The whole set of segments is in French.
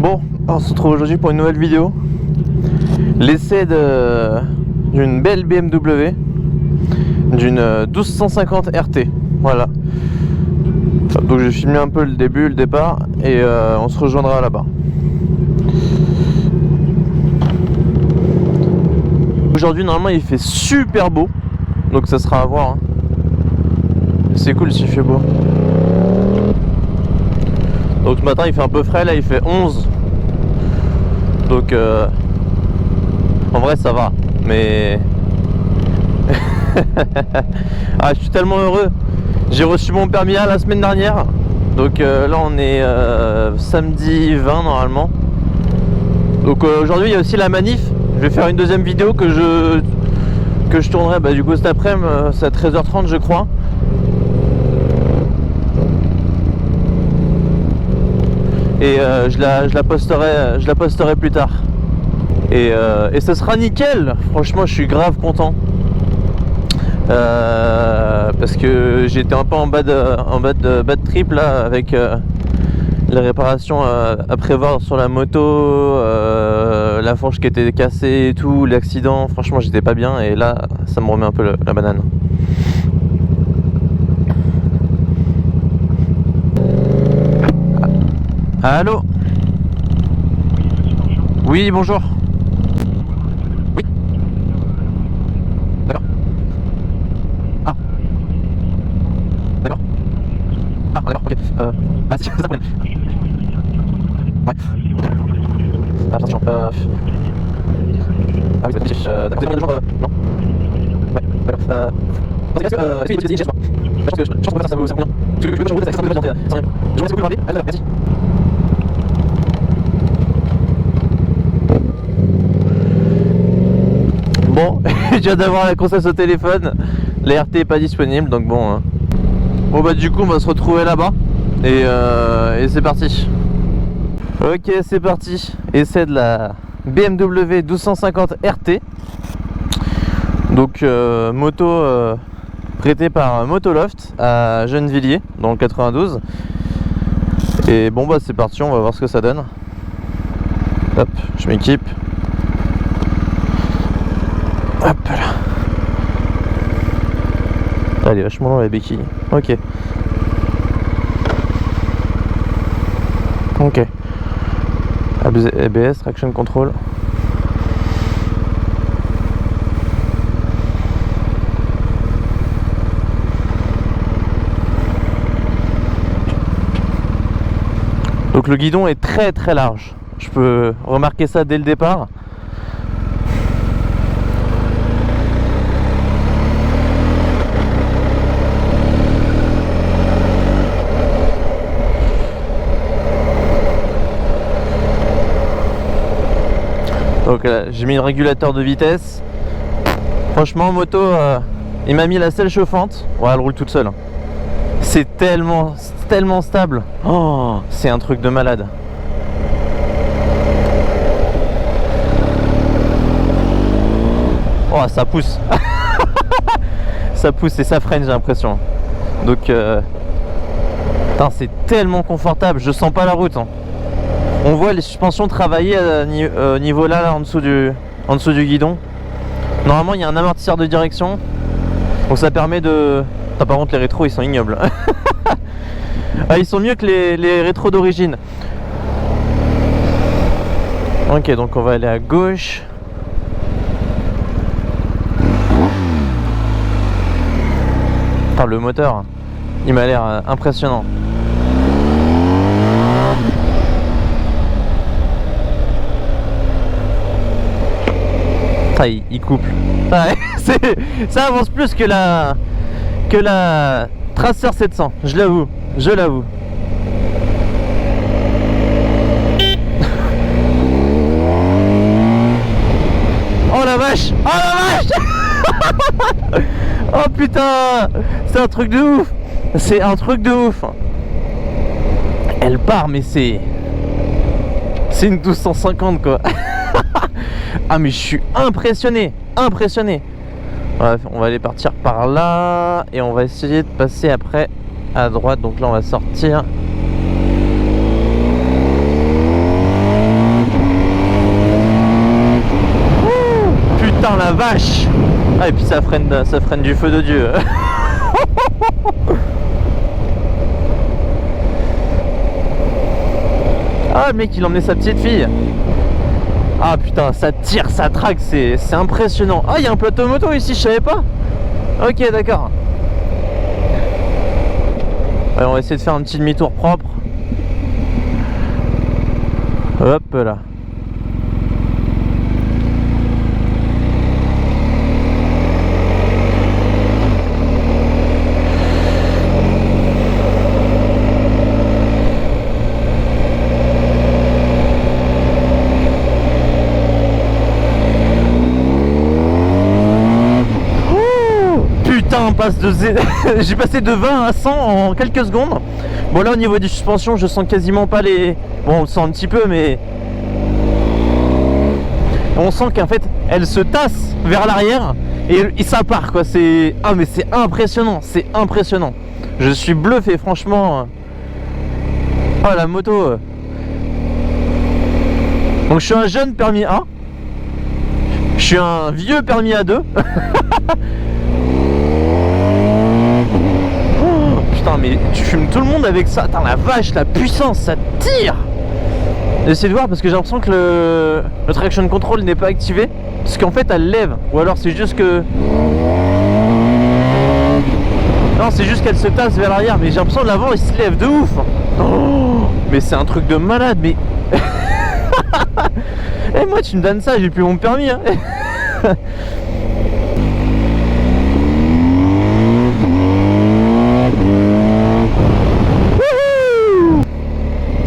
Bon, on se retrouve aujourd'hui pour une nouvelle vidéo. L'essai d'une belle BMW, d'une 1250 RT. Voilà. Donc j'ai filmé un peu le début, le départ, et on se rejoindra là-bas. Aujourd'hui, normalement, il fait super beau, donc ça sera à voir. Hein. C'est cool s'il fait beau. Donc ce matin, il fait un peu frais, là il fait 11. Donc en vrai, ça va, mais ah, je suis tellement heureux. J'ai reçu mon permis A la semaine dernière. Donc là on est samedi 20 normalement. Donc aujourd'hui il y a aussi la manif. Je vais faire une deuxième vidéo que je tournerai du coup cet après-midi, c'est à 13h30 je crois. Et je la posterai plus tard. Et ce sera nickel. Franchement je suis grave content. Parce que j'étais un peu en bad trip là avec les réparations à prévoir sur la moto, la fourche qui était cassée et tout, l'accident. Franchement j'étais pas bien et là ça me remet un peu la banane. Allô? Oui, bonjour. Oui. D'accord. Ah. D'accord. Ah, d'accord, ok. Ah, c'est ça le problème. Ouais. Attention. Ah oui, c'est possible. D'accord, vous avez besoin de gens non. Ouais, d'accord. Est-ce qu'il y a des chez moi? Je pense que ça vous convient. Parce que je vous laisse avec ça, c'est rien. Je vous remercie beaucoup de m'appeler. Merci. Bon, je viens d'avoir la grossesse au téléphone. La RT est pas disponible, donc bon. Bon bah du coup on va se retrouver là-bas. Et c'est parti. Ok, c'est parti. Essai de la BMW 1250 RT. Donc moto prêtée par Motoloft à Gennevilliers dans le 92. Et bon bah c'est parti, on va voir ce que ça donne. Hop, je m'équipe. Hop là. Ah, elle est vachement long la béquille. Ok. Ok. ABS, traction control. Donc le guidon est très très large. Je peux remarquer ça dès le départ. Donc là, j'ai mis le régulateur de vitesse. Franchement, moto, il m'a mis la selle chauffante. Ouais, elle roule toute seule. C'est tellement stable. Oh, c'est un truc de malade. Oh, ça pousse. Ça pousse et ça freine, j'ai l'impression. Donc, c'est tellement confortable. Je sens pas la route. Hein. On voit les suspensions travailler au niveau là en dessous du guidon. Normalement il y a un amortisseur de direction. Donc ça permet de... Ah, par contre les rétros ils sont ignobles. Ah, ils sont mieux que les rétros d'origine. Ok, donc on va aller à gauche. Enfin, le moteur, il m'a l'air impressionnant. Ah, il couple. Ah, ça avance plus que la Tracer 700, je l'avoue. Oh la vache! Oh putain! C'est un truc de ouf! Elle part, mais c'est une 1250 quoi. Ah mais je suis impressionné. Bref, on va aller partir par là et on va essayer de passer après à droite. Donc là on va sortir. putain la vache. Ah et puis ça freine du feu de Dieu. Ah le mec il emmenait sa petite fille. Ah putain ça tire, ça traque, c'est impressionnant. Ah il y a un plateau moto ici, je savais pas. Ok d'accord. Ouais, on va essayer de faire un petit demi-tour propre. Hop là. Passe de j'ai passé de 20 à 100 en quelques secondes. Bon là au niveau des suspensions je sens quasiment pas les... Bon on le sent un petit peu mais... On sent qu'en fait elle se tasse vers l'arrière et ça part quoi. C'est... Ah mais c'est impressionnant, c'est impressionnant. Je suis bluffé franchement. Oh la moto. Donc je suis un jeune permis A. Je suis un vieux permis A2. Putain mais tu fumes tout le monde avec ça. Attends la vache, la puissance, ça tire. J'essaie de voir parce que j'ai l'impression que le traction control n'est pas activé. Parce qu'en fait elle lève. Ou alors c'est juste que... Non c'est juste qu'elle se tasse vers l'arrière. Mais j'ai l'impression que l'avant il se lève de ouf. Oh, mais c'est un truc de malade. Mais... Et moi tu me donnes ça, j'ai plus mon permis hein.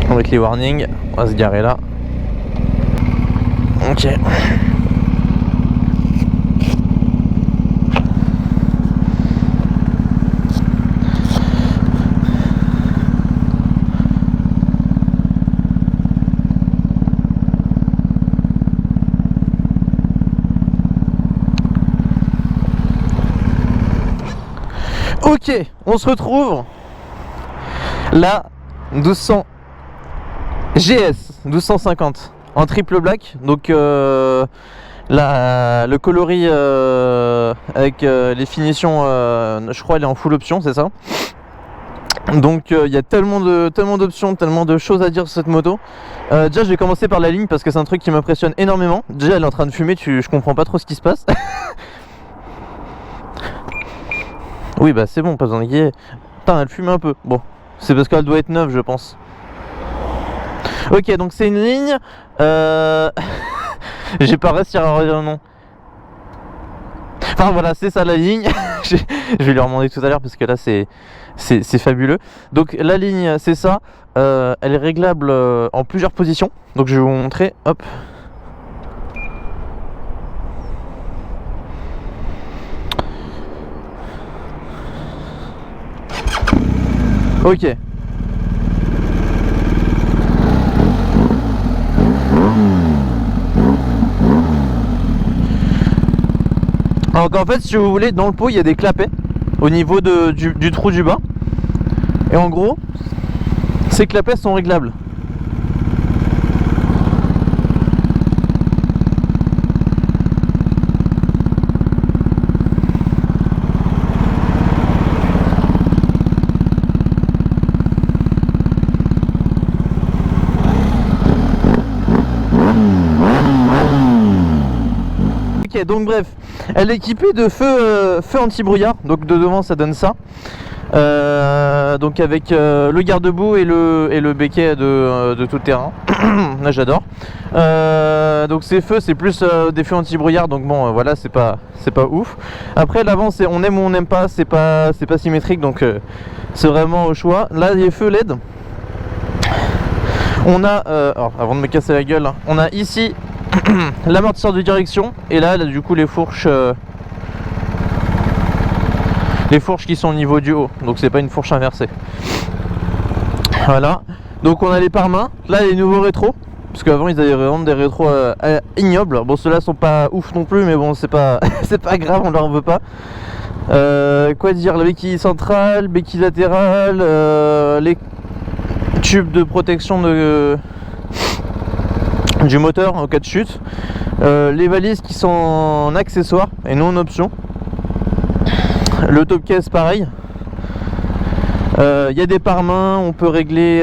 On va mettre les warnings, on va se garer là. Ok. Ok, on se retrouve là, 1200 GS 1250 en triple black, donc le coloris avec les finitions, je crois elle est en full option, c'est ça. Donc il y a tellement d'options, tellement de choses à dire sur cette moto. Déjà je vais commencer par la ligne parce que c'est un truc qui m'impressionne énormément. Déjà elle est en train de fumer, je comprends pas trop ce qui se passe. Oui bah c'est bon, pas besoin de guiller. Putain elle fume un peu, bon c'est parce qu'elle doit être neuve je pense. Ok donc c'est une ligne j'ai pas réussi à redire le nom. Enfin voilà c'est ça la ligne. Je vais lui demander tout à l'heure parce que là c'est fabuleux. Donc la ligne c'est ça, elle est réglable en plusieurs positions. Donc je vais vous montrer, hop. Ok. Donc en fait si vous voulez dans le pot il y a des clapets au niveau du trou du bas. Et en gros ces clapets sont réglables. Ok donc bref, elle est équipée de feu anti-brouillard, donc de devant ça donne ça. Donc avec le garde-boue et le béquet de tout terrain. Là j'adore. Donc ces feux c'est plus des feux anti-brouillard, donc bon voilà c'est pas ouf. Après l'avant c'est on aime ou on n'aime pas, c'est pas symétrique, donc c'est vraiment au choix. Là les feux LED. On a alors, avant de me casser la gueule, on a ici l'amortisseur de direction et là du coup les fourches qui sont au niveau du haut, donc c'est pas une fourche inversée. Voilà, donc on a les pare-mains, là les nouveaux rétros, parce qu'avant ils avaient vraiment des rétros ignobles. Bon ceux-là sont pas ouf non plus, mais bon c'est pas c'est pas grave, on leur veut pas. Quoi dire, la béquille centrale, béquille latérale, les tubes de protection du moteur en cas de chute. Les valises qui sont en accessoire et non en option. Le top case pareil. Il y a des pare-mains, on peut régler,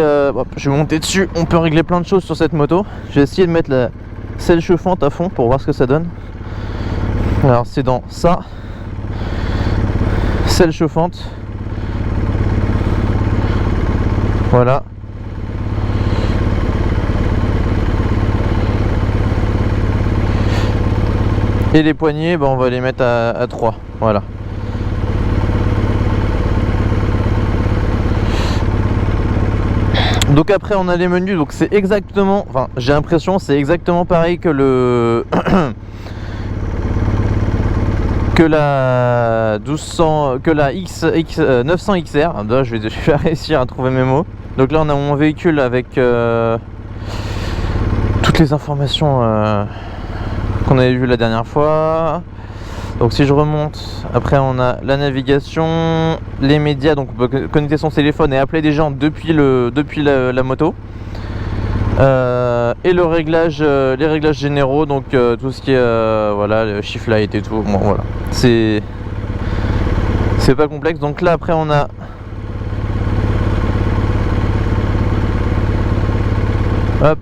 je vais monter dessus, on peut régler plein de choses sur cette moto. Je vais essayer de mettre la selle chauffante à fond pour voir ce que ça donne. Alors c'est dans ça, selle chauffante, voilà. Et les poignées, on va les mettre à 3, voilà. Donc après on a les menus, donc c'est exactement, enfin j'ai l'impression c'est exactement pareil que le que la 1200, que la 900 XR. Là, je vais réussir à trouver mes mots. Donc là on a mon véhicule avec toutes les informations qu'on avait vues la dernière fois. Donc si je remonte, après on a la navigation, les médias, donc on peut connecter son téléphone et appeler des gens depuis la moto. Et le réglage, les réglages généraux, donc tout ce qui est voilà, le shift light et tout. Bon, voilà, c'est pas complexe. Donc là après on a hop,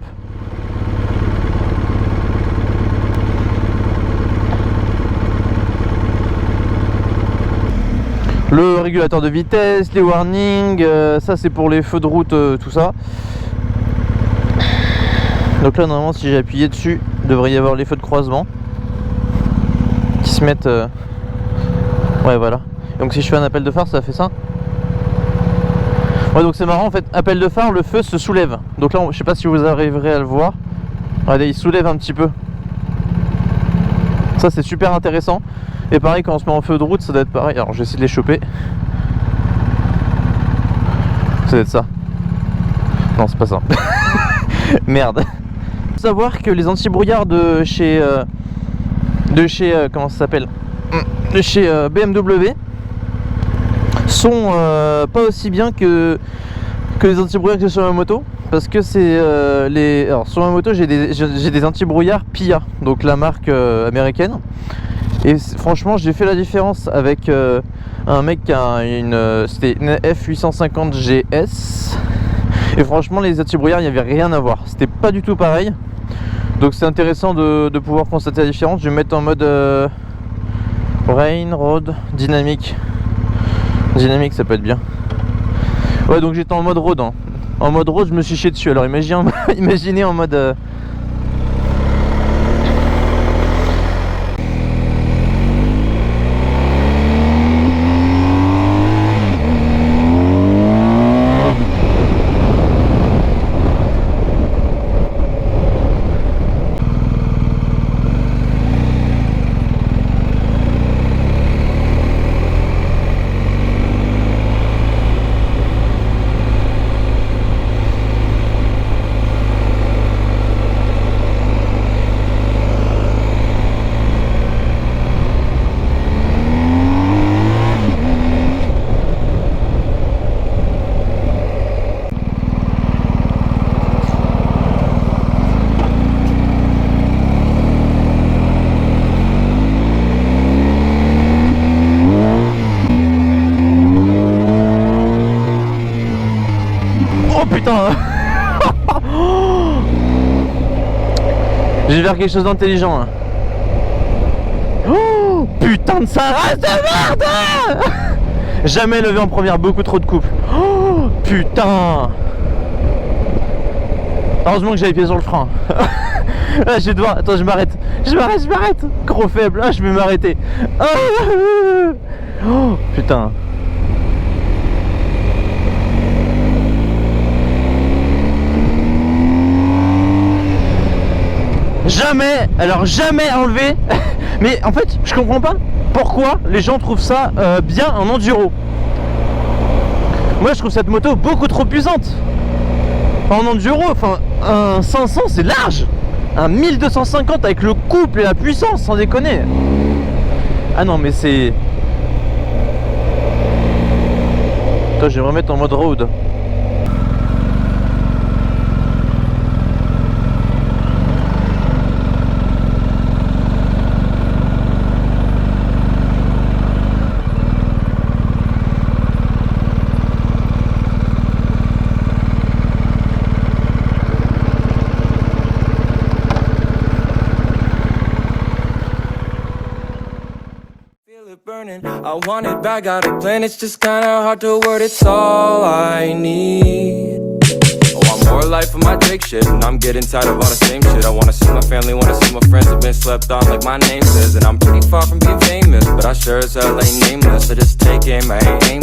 le régulateur de vitesse, les warnings, ça c'est pour les feux de route, tout ça. Donc là normalement si j'ai appuyé dessus, il devrait y avoir les feux de croisement qui se mettent, ouais voilà. Donc si je fais un appel de phare, ça fait ça. Ouais, donc c'est marrant en fait, appel de phare, le feu se soulève. Donc là je sais pas si vous arriverez à le voir. Regardez, il soulève un petit peu. Ça c'est super intéressant. Et pareil quand on se met en feu de route, ça doit être pareil. Alors je vais essayer de les choper. Ça doit être ça. Non, c'est pas ça. Merde. Faut savoir que les anti-brouillards de chez comment ça s'appelle, de chez BMW sont pas aussi bien que les anti-brouillards que sur ma moto, parce que c'est alors sur ma moto j'ai des anti-brouillards PIA, donc la marque américaine. Et franchement j'ai fait la différence avec un mec qui a c'était une F850 GS. Et franchement les anti-brouillards il n'y avait rien à voir, c'était pas du tout pareil. Donc c'est intéressant de pouvoir constater la différence. Je vais mettre en mode rain, road, dynamique. Dynamique ça peut être bien. Ouais, donc j'étais en mode road, hein. En mode road je me suis chié dessus. Alors imaginez en mode je vais faire quelque chose d'intelligent là. Oh, putain de sa race de merde. Jamais levé en première, beaucoup trop de couple. Oh, putain. Heureusement que j'avais pied sur le frein. Là je vais devoir, attends, je m'arrête. Gros faible, là je vais m'arrêter. Oh, putain. Jamais, alors jamais enlevé. Mais en fait je comprends pas pourquoi les gens trouvent ça bien en enduro. Moi je trouve cette moto beaucoup trop puissante. En enduro, enfin un 500 c'est large. Un 1250 avec le couple et la puissance, sans déconner. Ah non mais c'est... Attends, je vais me remettre en mode road. I want it back, got a plan, it's just kinda hard to word, it's all I need. Oh, I'm more life of my Drake shit, and I'm getting tired of all the same shit. I wanna see my family, wanna see my friends, have been slept on like my name says. And I'm pretty far from being famous, but I sure as hell ain't nameless. I just take aim, I ain't aimless.